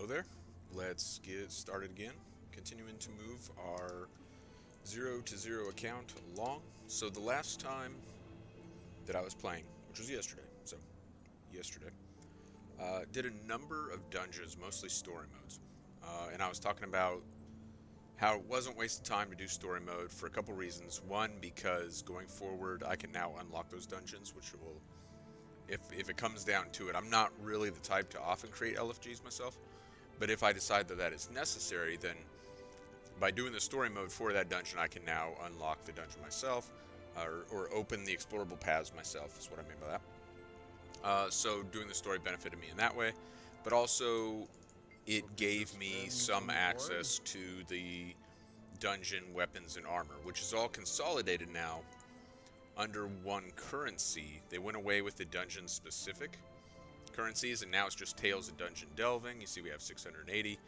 there. Let's get started again. Continuing to move our 0 to 0 account along. So the last time that I was playing, which was yesterday, did a number of dungeons, mostly story modes. And I was talking about how it wasn't wasted time to do story mode for a couple reasons. One, because going forward I can now unlock those dungeons, which will, if it comes down to it, I'm not really the type to often create LFGs myself, but if I decide that that is necessary, then by doing the story mode for that dungeon, I can now unlock the dungeon myself, or open the explorable paths myself, is what I mean by that. So doing the story benefited me in that way, but also it gave me some access to the dungeon weapons and armor, which is all consolidated now under one currency. They went away with the dungeon specific currencies, and now it's just Tales of Dungeon Delving. You see we have 680.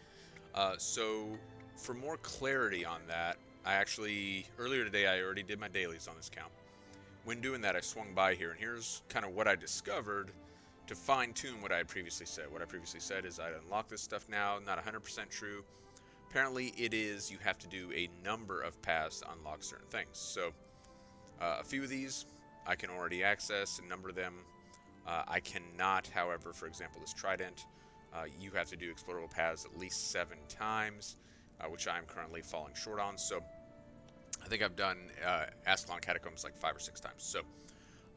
So for more clarity on that, I actually, earlier today, I already did my dailies on this account. When doing that, I swung by here, and here's kind of what I discovered to fine-tune what I had previously said. What I previously said is I'd unlock this stuff now, not 100% true. Apparently it is, you have to do a number of paths to unlock certain things. So a few of these I can already access, a number of them I cannot. However, for example, this trident, you have to do explorable paths at least 7 times, which I am currently falling short on. So I think I've done Ascalon Catacombs like 5 or 6 times. So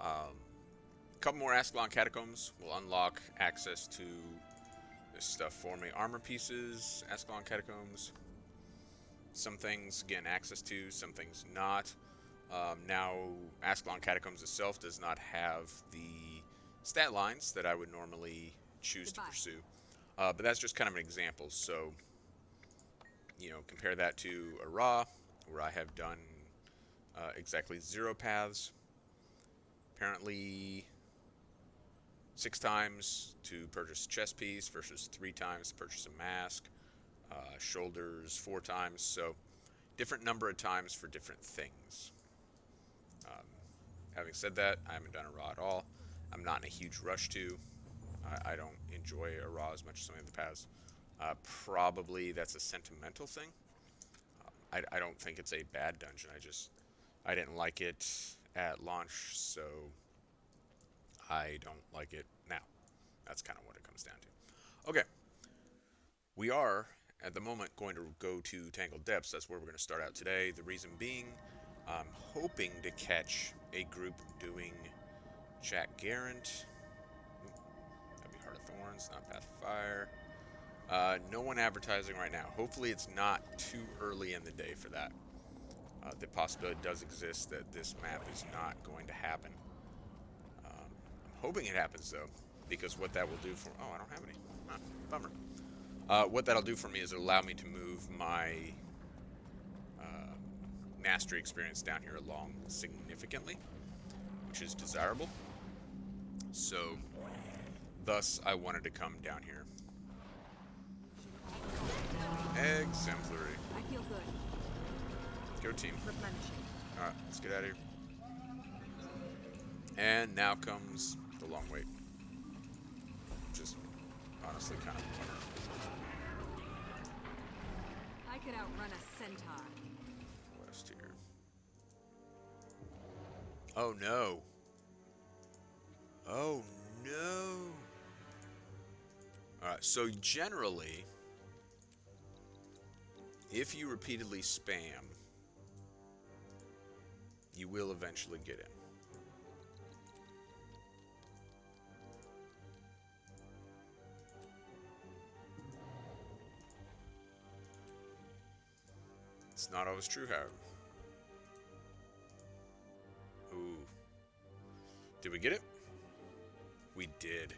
a couple more Ascalon Catacombs will unlock access to this stuff for me. Armor pieces, Ascalon Catacombs. Some things, again, access to, some things not. Now, Ascalon Catacombs itself does not have the stat lines that I would normally choose to pursue. But that's just kind of an example. So, you know, compare that to Ara, where I have done exactly 0 paths. Apparently 6 times to purchase a chest piece versus 3 times to purchase a mask. Shoulders 4 times. So different number of times for different things. Having said that, I haven't done a Ra at all. I'm not in a huge rush to. I don't enjoy a Ra as much as some of the paths. Probably that's a sentimental thing. I don't think it's a bad dungeon. I didn't like it at launch, so I don't like it now. That's kind of what it comes down to. Okay. We are, at the moment, going to go to Tangled Depths. That's where we're going to start out today. The reason being, I'm hoping to catch a group doing Jack Garrett. That'd be Heart of Thorns, not Path of Fire. No one advertising right now. Hopefully it's not too early in the day for that. The possibility does exist that this map is not going to happen. I'm hoping it happens, though, because what that will do for... Oh, I don't have any. Huh, bummer. What that'll do for me is it'll allow me to move my mastery experience down here along significantly, which is desirable. So, thus, I wanted to come down here. Exemplary. I feel good. Go team. Replenishing. Alright, let's get out of here. And now comes the long wait. Just honestly kind of bummer. I could outrun a centaur. West here. Oh no. Oh no. Alright, so generally, if you repeatedly spam, you will eventually get in. It's not always true, however. Ooh. Did we get it? We did.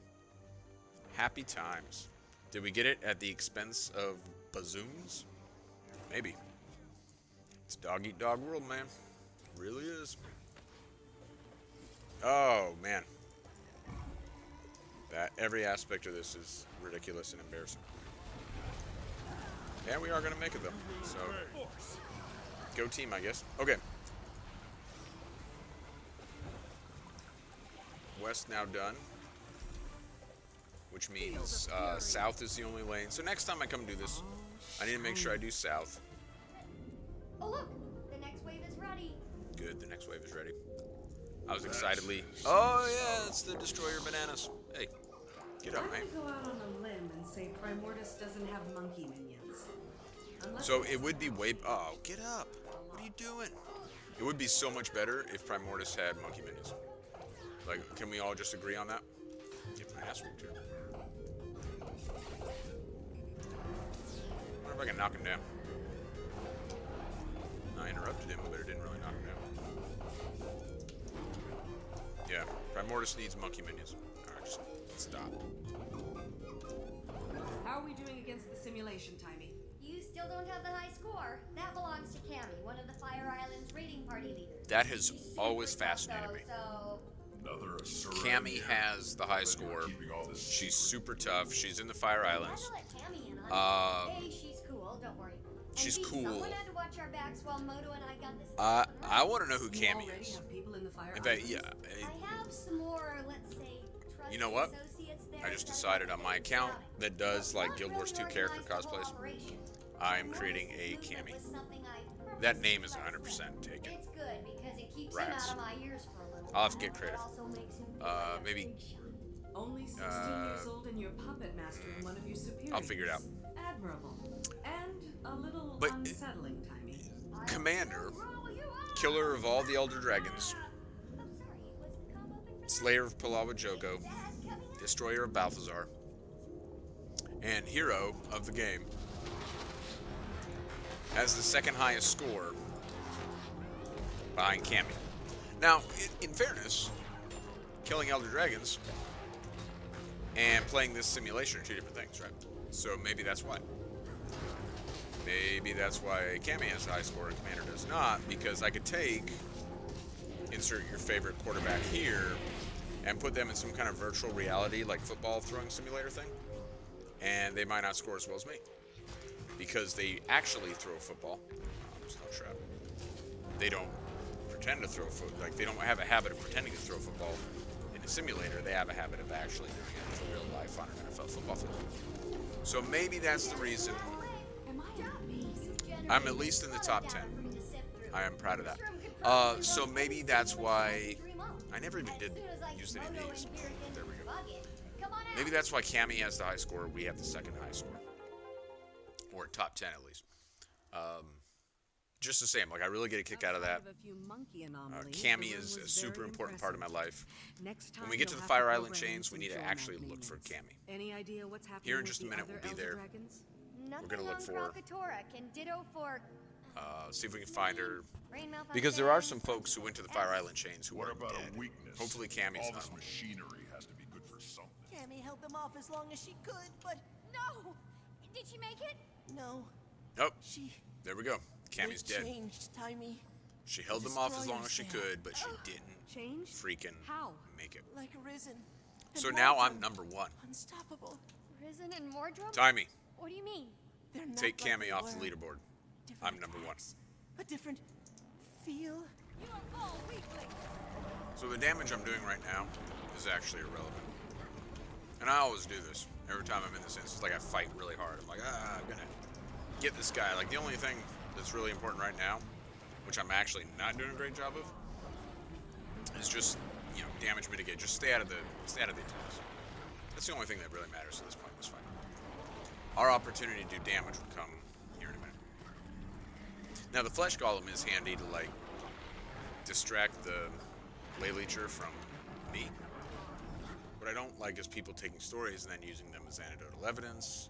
Happy times. Did we get it at the expense of bazooms? Maybe. It's dog-eat-dog world, man. It really is. Oh, man. Every aspect of this is ridiculous and embarrassing. Yeah, we are going to make it, though. So, go team, I guess. Okay. West now done. which means south is the only lane. So next time I come do this, I need to make sure I do south. Oh look, the next wave is ready. Good, the next wave is ready. I was excitedly. Oh yeah, it's the Destroyer Bananas. Hey, get up, I'm mate. gonna go out on a limb and say Primordius doesn't have monkey minions. So it would be way. Oh, get up! What are you doing? It would be so much better if Primordius had monkey minions. Like, can we all just agree on that? Get my ass whooped here. I wonder if I can knock him down. I interrupted him, but it didn't really knock him down. Yeah, Primordius needs monkey minions. Alright, just stop. How are we doing against the simulation, Timey? You still don't have the high score. That belongs to Cami, one of the Fire Island's raiding party leaders. That has She's super always tough, fascinated though, me. So Cami has the high score. She's super tough. She's in the Fire Islands. I let Cami in on it. Hey, she's cool. Don't worry. And She's B, cool. Someone had to watch our backs while Moto and I got this. I want to know who You Cami already is. have people in the Fire In fact, Islands? yeah. I have some more, let's say, trusted You know what? associates there I just that decided on my account that that does like not Guild really Wars 2 character organized the whole cosplays. operation. I am Mortis' creating a movement Cami. was something I That name is purposely 100% taken. It's good because it keeps Rats. him out of my ears for a little I'll have to while, get but creative. it also makes him feel like a Maybe- big shot. Only 16 years old and your puppet master and one of your superiors. I'll figure it out. Admirable. And a little But- unsettling, Timey. Commander, killer of all the Elder Dragons, I'm sorry, what's the combo thing for that? Slayer of Palawa Jogo, Dad, come here. Destroyer of Balthazar, and hero of the game, has the second highest score behind Cami. Now, in fairness, killing Elder Dragons and playing this simulation are two different things, right? So maybe that's why. Maybe that's why Cami has the high score and Commander does not, because I could take, insert your favorite quarterback here, and put them in some kind of virtual reality, like football throwing simulator thing, and they might not score as well as me. Because they actually throw football. There's no trap. They don't pretend to throw football. Like, they don't have a habit of pretending to throw football in a simulator. They have a habit of actually doing it for real life on an NFL football field. So maybe that's the reason Am I amazing? I'm at least in the top 10. I am proud of that. So maybe that's why I never even did use any of these. There we go. Maybe that's why Cami has the high score. We have the second high score. Or top 10 at least. Just the same, like I really get a kick out of that. Outside a few monkey anomalies, Cami the is run a was super very important part of my impressive. life. Next time When we get to you'll the have Fire Island program chains, we need to some actually drone look for maintenance. Cami. Any idea what's happening Here in with just a the minute, other we'll be Elder there. Dragons? Nothing gonna look on for- Krakatoa can ditto for See if we can find her. rain malfunction. Because there are some folks who went to the Fire Island chains who What are about dead. a weakness? Hopefully Cami's All not this one. machinery has to be good for something. Cami held them off as long as she could, but No! Did she make it? no, Nope. she. There we go. Cami's they dead. changed, Timey. She held them off as long as she Destroyers could, but she didn't Change? freaking How? make it. Like risen. and So now I'm Morton. number one. Unstoppable. Risen and Mordrum? Timey, What do you mean? They're not take like Cami they off the were. leaderboard. Different I'm number one. attacks, a different feel. You are all weaklings. So the damage I'm doing right now is actually irrelevant. And I always do this. Every time I'm in this instance, like I fight really hard. I'm like, I'm gonna get this guy. Like the only thing that's really important right now, which I'm actually not doing a great job of, is just, damage mitigate. Just stay out of the attacks. That's the only thing that really matters at this point in this fight. Our opportunity to do damage will come here in a minute. Now the Flesh Golem is handy to like distract the Ley Leecher from me. What I don't like is people taking stories and then using them as anecdotal evidence,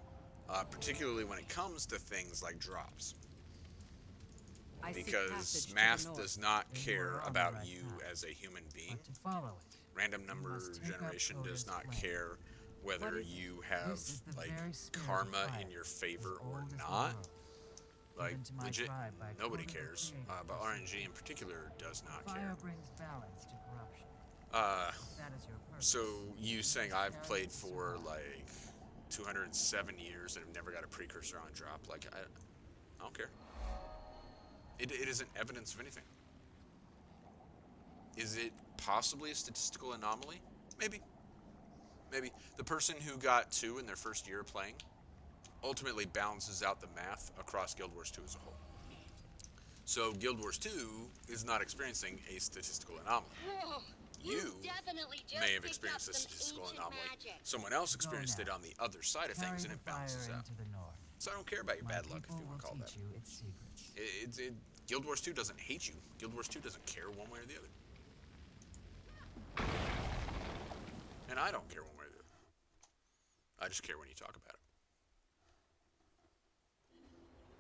particularly when it comes to things like drops. I seek Because passage to the math north. does not Then you care are on the about right you path. as a human being. But to follow it, Random number must take up generation does Oda's not plan. care whether What is it? you have This is the like very spirit of karma fire, in your as favor or old as the not. world. Like Given to my legit, tribe by nobody Conan the cares. Creator, But you RNG in particular does not Fire care. brings balance to corruption. That is your purpose. So you saying I've played for like 207 years and have never got a precursor on drop? Like I don't care. It isn't evidence of anything. Is it possibly a statistical anomaly? Maybe. maybe. The person who got 2 in their first year of playing ultimately balances out the math across Guild Wars 2 as a whole. So Guild Wars 2 is not experiencing a statistical anomaly. You may have experienced a statistical anomaly. Someone else experienced it on the other side of things, and it balances out. So I don't care about your bad luck, if you want to call that. Guild Wars 2 doesn't hate you. Guild Wars 2 doesn't care one way or the other. And I don't care one way or the other. I just care when you talk about it.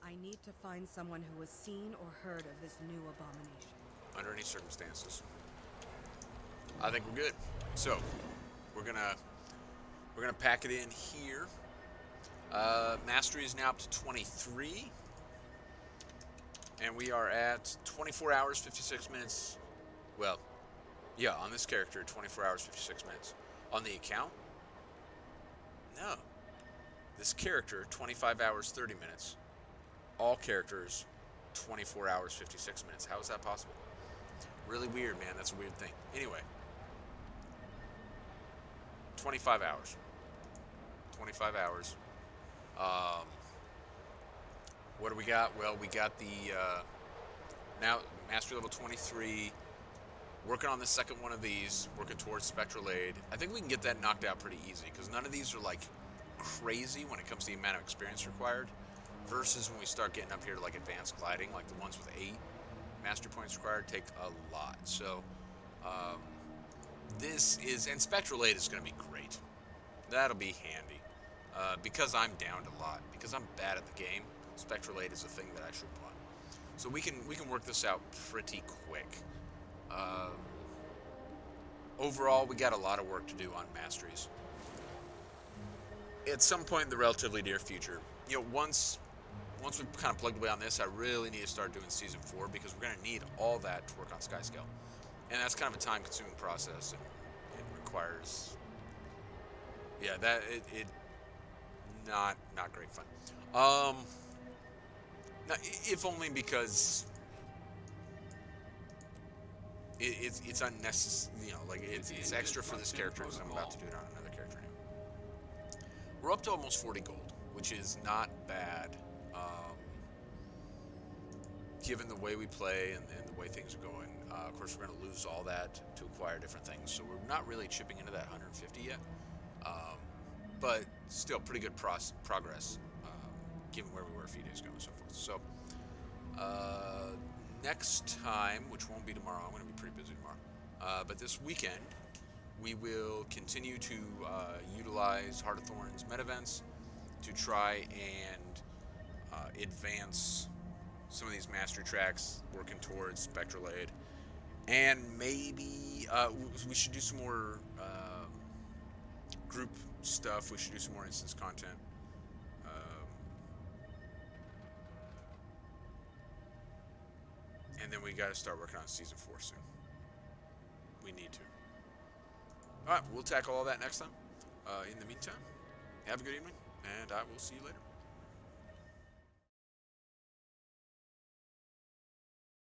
I need to find someone who has seen or heard of this new abomination. Under any circumstances. I think we're good. So, we're gonna pack it in here. Mastery is now up to 23. And we are at 24 hours, 56 minutes. Well, yeah, on this character, 24 hours, 56 minutes. On the account? No. This character, 25 hours, 30 minutes. All characters, 24 hours, 56 minutes. How is that possible? Really weird, man. That's a weird thing. Anyway. 25 hours. 25 hours. What do we got? Well, we got the, now, Mastery level 23. Working on the second one of these. Working towards Spectral Aid. I think we can get that knocked out pretty easy, because none of these are, like, crazy when it comes to the amount of experience required. Versus when we start getting up here to, like, advanced gliding, like the ones with 8 mastery points required take a lot. So, this is, and Spectral Aid is going to be great. That'll be handy. Because I'm downed a lot, because I'm bad at the game, Spectral Aid is a thing that I should want. So we can work this out pretty quick. Overall, we got a lot of work to do on masteries. At some point in the relatively near future, you know, once we've kind of plugged away on this, I really need to start doing Season 4, because we're going to need all that to work on Skyscale. And that's kind of a time-consuming process, and it requires, yeah, that it not great fun. Now, if only because it's unnecessary, you know, like it's extra for this character, because I'm about to do it on another character now. We're up to almost 40 gold, which is not bad, given the way we play and the way things are going. Of course, we're going to lose all that to acquire different things, so we're not really chipping into that 150 yet. But still pretty good progress, given where we were a few days ago and so forth. So, next time, which won't be tomorrow, I'm going to be pretty busy tomorrow, but this weekend, we will continue to utilize Heart of Thorns meta events to try and advance some of these mastery tracks, working towards Spectral Aid. And maybe we should do some more group stuff. We should do some more instance content. And then we got to start working on Season 4 soon. We need to. Alright, we'll tackle all that next time. In the meantime, have a good evening, and I will see you later.